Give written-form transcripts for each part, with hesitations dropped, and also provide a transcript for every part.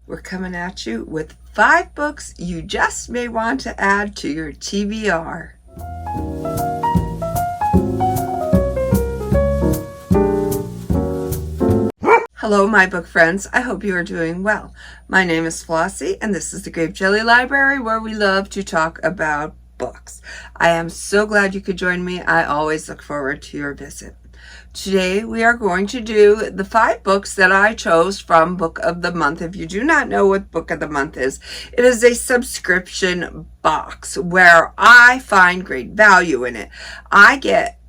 We're coming at you with 5 books you just may want to add to your TBR. Hello, my book friends. I hope you are doing well. My name is Flossie, and this is the Grape Jelly Library, where we love to talk about books. I am so glad you could join me. I always look forward to your visit. Today we are going to do the 5 books that I chose from Book of the Month. If you do not know what Book of the Month is, it is a subscription box where I find great value in it. I get,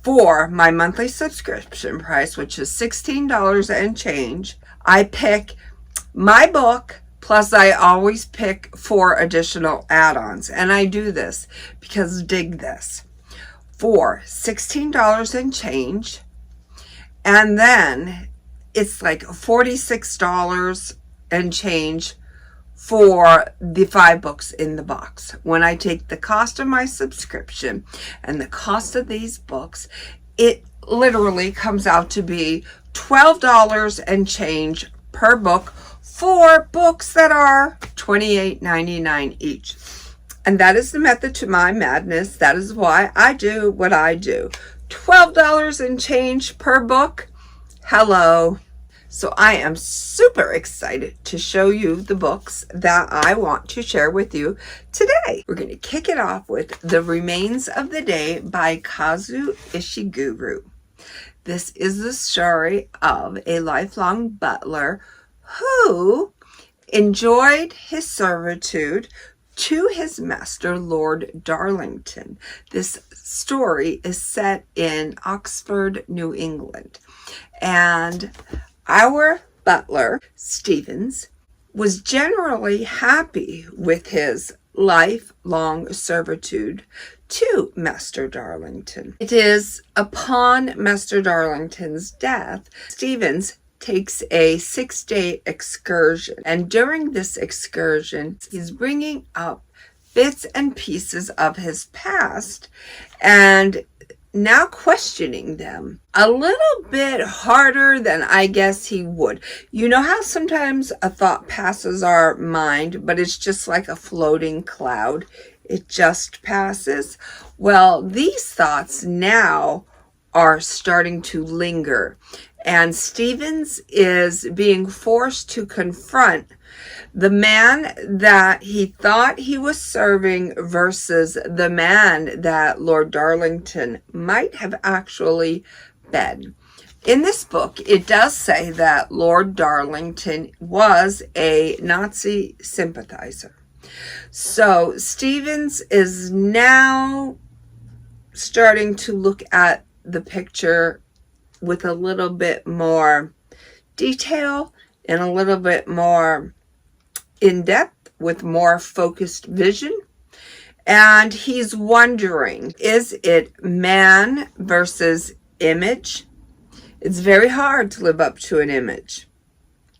for my monthly subscription price, which is $16 and change, I pick my book, plus I always pick 4 additional add-ons. And I do this because, dig this, for $16 and change, and then it's like $46 and change for the 5 books in the box. When I take the cost of my subscription and the cost of these books, it literally comes out to be $12 and change per book for books that are $28.99 each. And that is the method to my madness. That is why I do what I do. $12 and change per book. Hello. So I am super excited to show you the books that I want to share with you today. We're going to kick it off with The Remains of the Day by Kazu Ishiguro. This is the story of a lifelong butler who enjoyed his servitude to his master, Lord Darlington. This story is set in Oxford, New England. And our butler, Stevens, was generally happy with his lifelong servitude to Master Darlington. It is upon Master Darlington's death, Stevens takes a 6-day excursion. And during this excursion, he's bringing up bits and pieces of his past and now questioning them a little bit harder than I guess he would. You know how sometimes a thought passes our mind, but it's just like a floating cloud. It just passes. Well, these thoughts now are starting to linger. And Stevens is being forced to confront the man that he thought he was serving versus the man that Lord Darlington might have actually been. In this book, it does say that Lord Darlington was a Nazi sympathizer. So Stevens is now starting to look at the picture with a little bit more detail and a little bit more in depth, with more focused vision. And he's wondering, is it man versus image? It's very hard to live up to an image.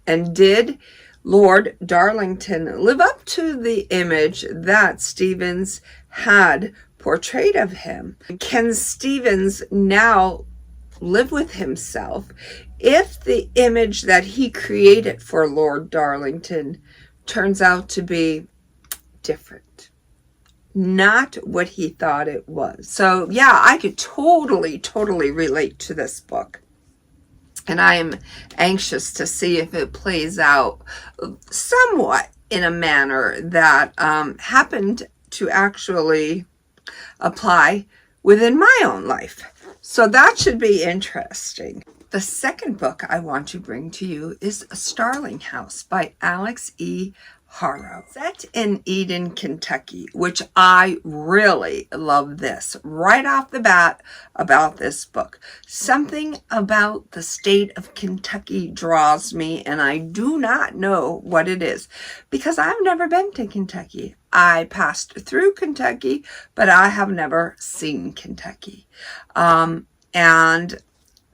And did Lord Darlington live up to the image that Stevens had portrayed of him? Can Stevens now live with himself if the image that he created for Lord Darlington turns out to be different, not what he thought it was? So yeah, I could totally relate to this book, and I am anxious to see if it plays out somewhat in a manner that happened to actually apply within my own life. So that should be interesting. The second book I want to bring to you is Starling House by Alex E. Farrow. Set in Eden, Kentucky, which I really love this right off the bat about this book. Something about the state of Kentucky draws me, and I do not know what it is because I've never been to Kentucky. I passed through Kentucky, but I have never seen Kentucky. And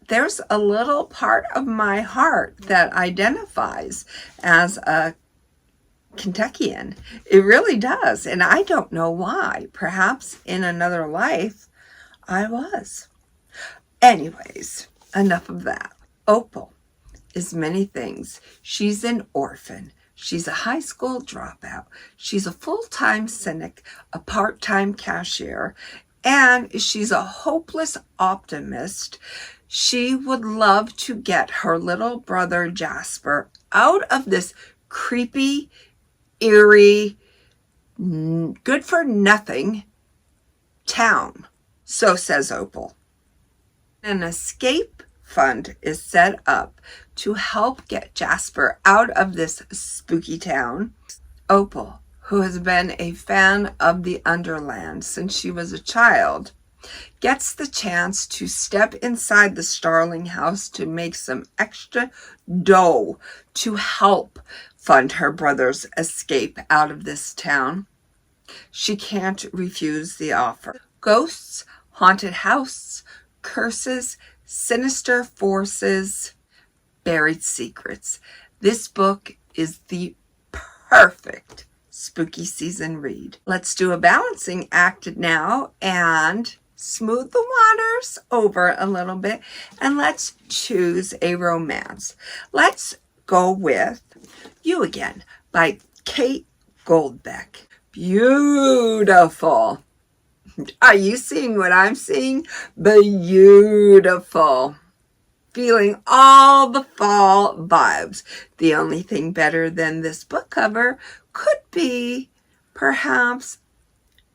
there's a little part of my heart that identifies as a Kentuckian. It really does. And I don't know why. Perhaps in another life I was. Anyways, enough of that. Opal is many things. She's an orphan, She's a high school dropout. She's a full-time cynic, a part-time cashier, and she's a hopeless optimist. She would love to get her little brother Jasper out of this creepy, eerie, good-for-nothing town. So says Opal. An escape fund is set up to help get Jasper out of this spooky town. Opal, who has been a fan of the Underland since she was a child, gets the chance to step inside the Starling House to make some extra dough to help fund her brother's escape out of this town. She can't refuse the offer. Ghosts, haunted house, curses, sinister forces, buried secrets. This book is the perfect spooky season read. Let's do a balancing act now and smooth the waters over a little bit, and let's choose a romance. Let's go with You Again by Kate Goldbeck. Beautiful. Are you seeing what I'm seeing? Beautiful. Feeling all the fall vibes. The only thing better than this book cover could be perhaps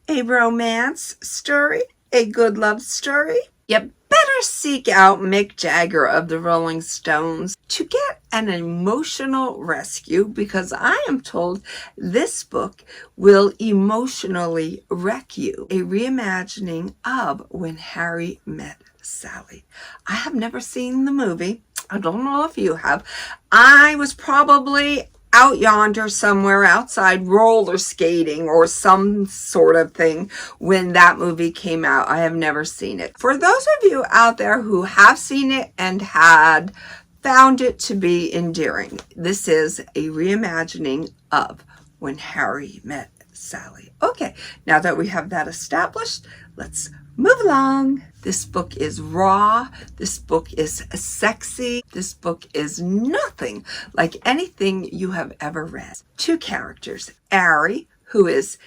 a romance story, a good love story. You better seek out Mick Jagger of the Rolling Stones to get an emotional rescue, because I am told this book will emotionally wreck you. A reimagining of When Harry Met Sally. I have never seen the movie. I don't know if you have. I was probably out yonder somewhere outside roller skating or some sort of thing when that movie came out. I have never seen it. For those of you out there who have seen it and had found it to be endearing, this is a reimagining of When Harry Met Sally. Okay, now that we have that established, let's move along. This book is raw. This book is sexy. This book is nothing like anything you have ever read. Two characters, Ari, who is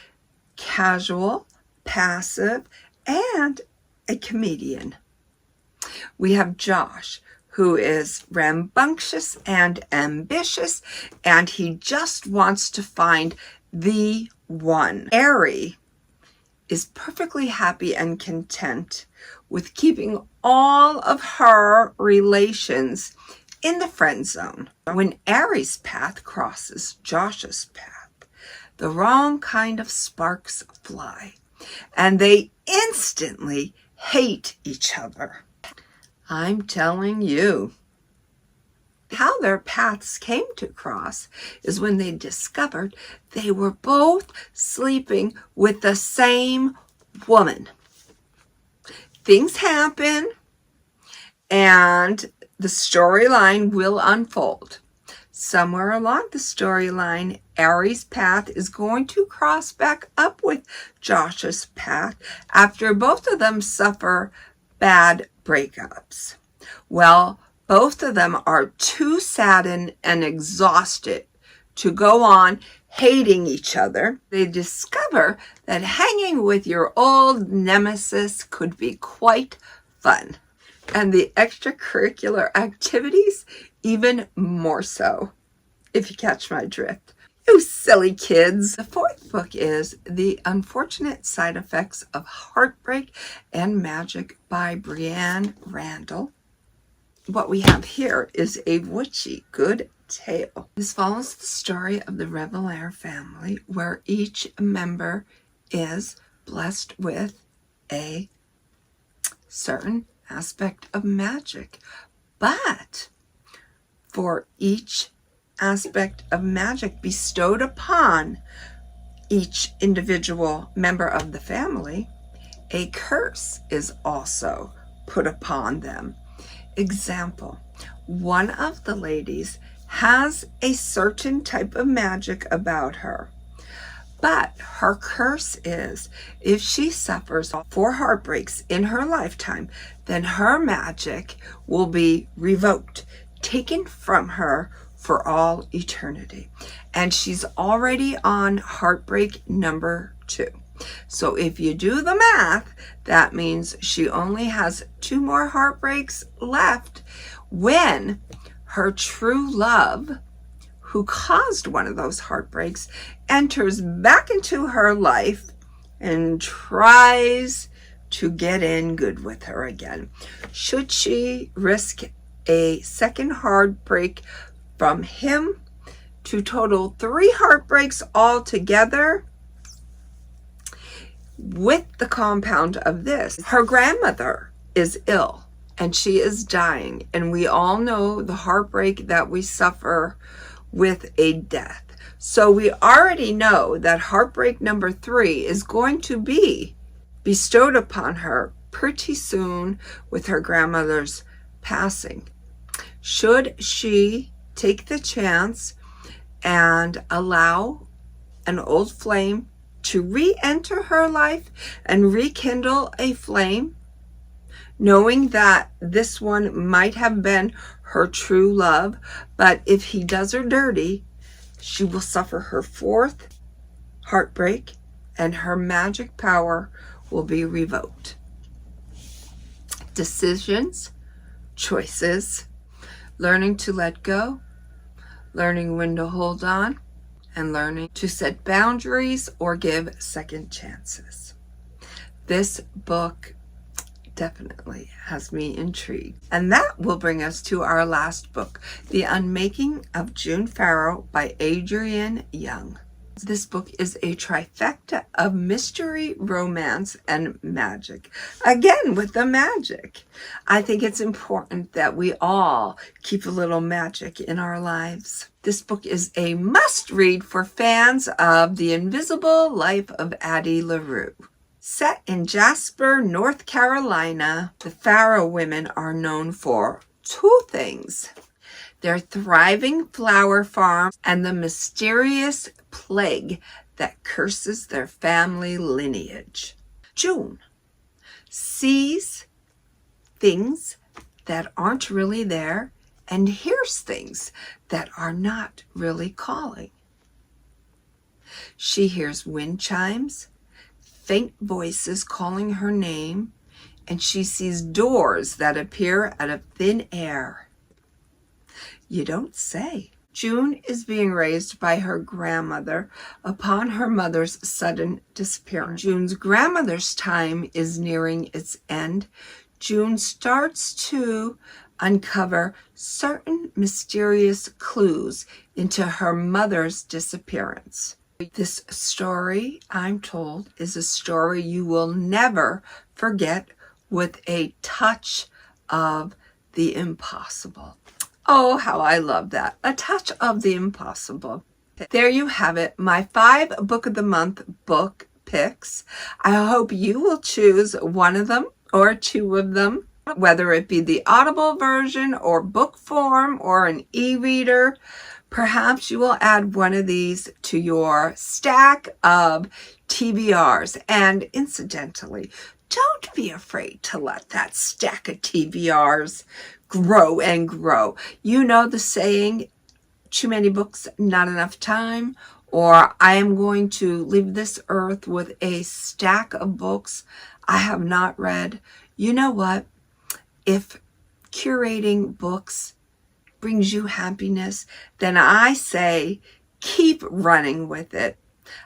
casual, passive, and a comedian. We have Josh, who is rambunctious and ambitious, and he just wants to find the one. Ari is perfectly happy and content with keeping all of her relations in the friend zone. When Ari's path crosses Josh's path, the wrong kind of sparks fly, and they instantly hate each other. I'm telling you. How their paths came to cross is when they discovered they were both sleeping with the same woman. Things happen, and the storyline will unfold. Somewhere along the storyline, Ari's path is going to cross back up with Josh's path after both of them suffer bad breakups. Well, both of them are too saddened and exhausted to go on hating each other. They discover that hanging with your old nemesis could be quite fun, and the extracurricular activities even more so, if you catch my drift. You silly kids. The fourth book is The Unfortunate Side Effects of Heartbreak and Magic by Brianne Randall. What we have here is a witchy good tale. This follows the story of the Revelair family, where each member is blessed with a certain aspect of magic. But for each aspect of magic bestowed upon each individual member of the family, a curse is also put upon them. Example, one of the ladies has a certain type of magic about her, but her curse is if she suffers 4 heartbreaks in her lifetime, then her magic will be revoked, taken from her for all eternity. And she's already on Heartbreak number 2. So if you do the math, that means she only has 2 more heartbreaks left when her true love, who caused one of those heartbreaks, enters back into her life and tries to get in good with her again. Should she risk a second heartbreak from him to total 3 heartbreaks altogether? With the compound of this, her grandmother is ill and she is dying, and we all know the heartbreak that we suffer with a death. So we already know that heartbreak number 3 is going to be bestowed upon her pretty soon with her grandmother's passing. Should she take the chance and allow an old flame to re-enter her life and rekindle a flame, knowing that this one might have been her true love, but if he does her dirty, she will suffer her 4th heartbreak and her magic power will be revoked. Decisions, choices, learning to let go, learning when to hold on, and learning to set boundaries or give second chances. This book definitely has me intrigued. And that will bring us to our last book, The Unmaking of June Farrow by Adrienne Young. This book is a trifecta of mystery, romance, and magic. Again, with the magic. I think it's important that we all keep a little magic in our lives. This book is a must-read for fans of The Invisible Life of Addie LaRue. Set in Jasper, North Carolina, the Farrow women are known for 2 things: their thriving flower farm and the mysterious plague that curses their family lineage. June sees things that aren't really there and hears things that are not really calling. She hears wind chimes, faint voices calling her name, and she sees doors that appear out of thin air. You don't say. June is being raised by her grandmother upon her mother's sudden disappearance. June's grandmother's time is nearing its end. June starts to uncover certain mysterious clues into her mother's disappearance. This story, I'm told, is a story you will never forget, with a touch of the impossible. Oh, how I love that. A touch of the impossible. There you have it, my 5 Book of the Month book picks. I hope you will choose one of them or 2 of them, whether it be the Audible version or book form or an e-reader. Perhaps you will add one of these to your stack of TBRs. And incidentally, don't be afraid to let that stack of TBRs grow and grow. You know the saying, too many books, not enough time, or I am going to leave this earth with a stack of books I have not read. You know what? If curating books brings you happiness, then I say keep running with it.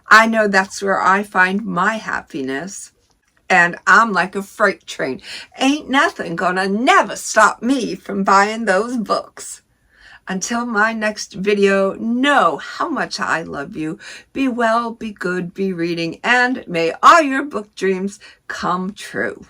I know that's where I find my happiness. And I'm like a freight train. Ain't nothing gonna never stop me from buying those books. Until my next video, know how much I love you. Be well, be good, be reading, and may all your book dreams come true.